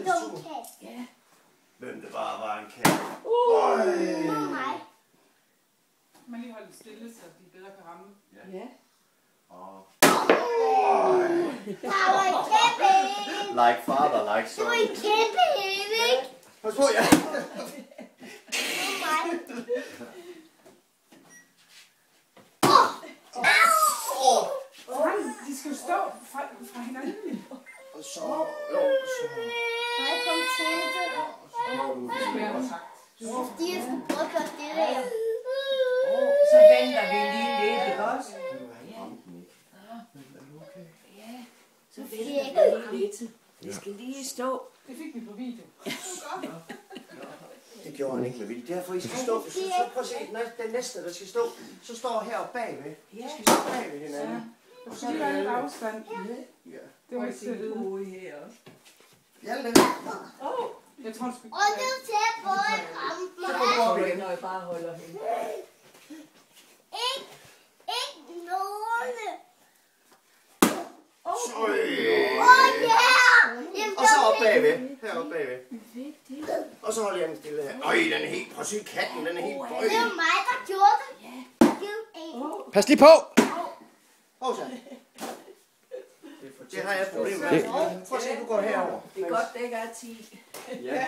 dum kat. Ja. Hvem det bare var en kat. Det var mig. Man lige holde stille, så de bedre kan ramme. Ja. Der var en kæmpe en. Like father, like Det var son. en kæmpe en, ikke? Pas på, ja. Det var mig. De skal jo stå fra hinanden. Og så, jo, så. Nej, kom til det. Det skulle jeg have sagt. Fordi jeg skulle prøve at gøre det der. Så venter vi lige lidt, ikke også? Ja. Så venter vi lige lidt. Vi skal lige stå. Det fik vi på video. Det gjorde han ikke med vildt. Derfor I skal stå. Så prøv at se, den næste, der skal stå, så står heroppe bagved. Så skal I stå bagved hinanden. Der skal lige være lidt afstand. Ja. Det var ikke til at vide. her også. Hjalte. Jeg tror, du skal... Og det er til at både ramme mig. Når jeg bare holder hende. Ikke nogen. Ja. Og så op bagved. Heroppe bagved. Og så holder jeg den stille her. Øj, den er helt... Prøv at se katten, den er helt bøjet. Det var mig, der gjorde det. Giv en. Pas lige på! Hov så. Det har jeg et problem med. Prøv at se, du går herover. Det er godt, det ikke er 10. Ja.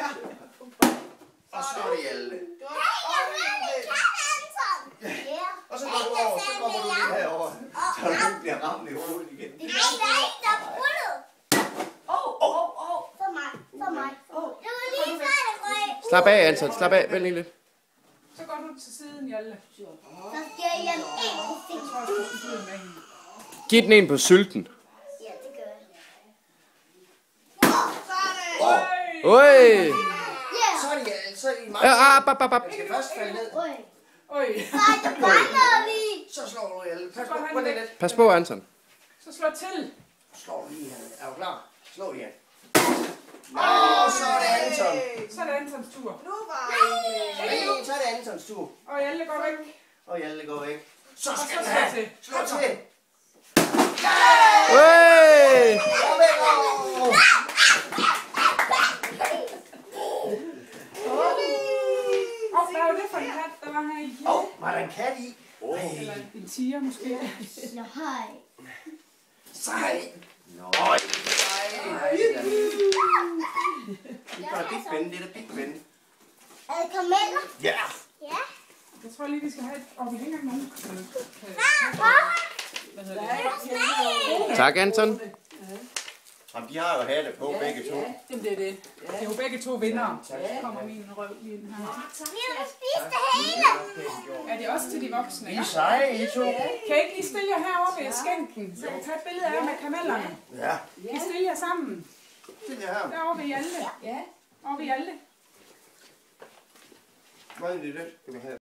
Og så er det Hjalte. Og så går du over, så kommer du lige herover. Så du bliver ramt i hovedet igen. Nej, der er bruttet. For mig. Det var lige før, det røg. Slap af, Anton. Slap af. Vent lige lidt. Så går du til siden, Hjalte. Så skal jeg en ting. Giv den en på sylten. Ja, det gør jeg. Oj! Så er det Hjalte. Så er det mig. Jeg skal først falde ned. Øj. Nej, der brænder vi. Så slår du Hjalte. Pas på det lidt. Pas på, Anton. Så slå til. Slår du lige her. Er du klar? Slå igen. Så er det Anton. Så er det Antons tur. Nej, så er det Antons tur. Og Hjalte går væk. Og Hjalte går væk. Så Og skal så den slå have. til. Slå til. Oj! Og væk over. Hvad var det for en kat, der var her i? Var der en kat i? Eller en tiger måske. Nej. Sej. Øj, sej. Det er Big Ben, det er Big Ben. Er det karameller? Ja. Ja. Jeg tror lige, vi skal have et... vi har ikke engang nogen... Hvad hedder det? Tak, Anton. Jamen, de har jo hatte på, begge to. Jamen, det er det. Det er jo begge to vindere. Så kommer min røv lige ind her. Vi har spist det hele. Er det også til de voksne? I er seje, I to. Kan I ikke lige stille jer herovre ved skænken? Så jeg kan tage et billede af jer med karamellerne. Ja. Kan I stille jer sammen? Det er her. Derovre ved Hjalte. Ja. Over ved Hjalte. Hvad er det? Det kan vi have.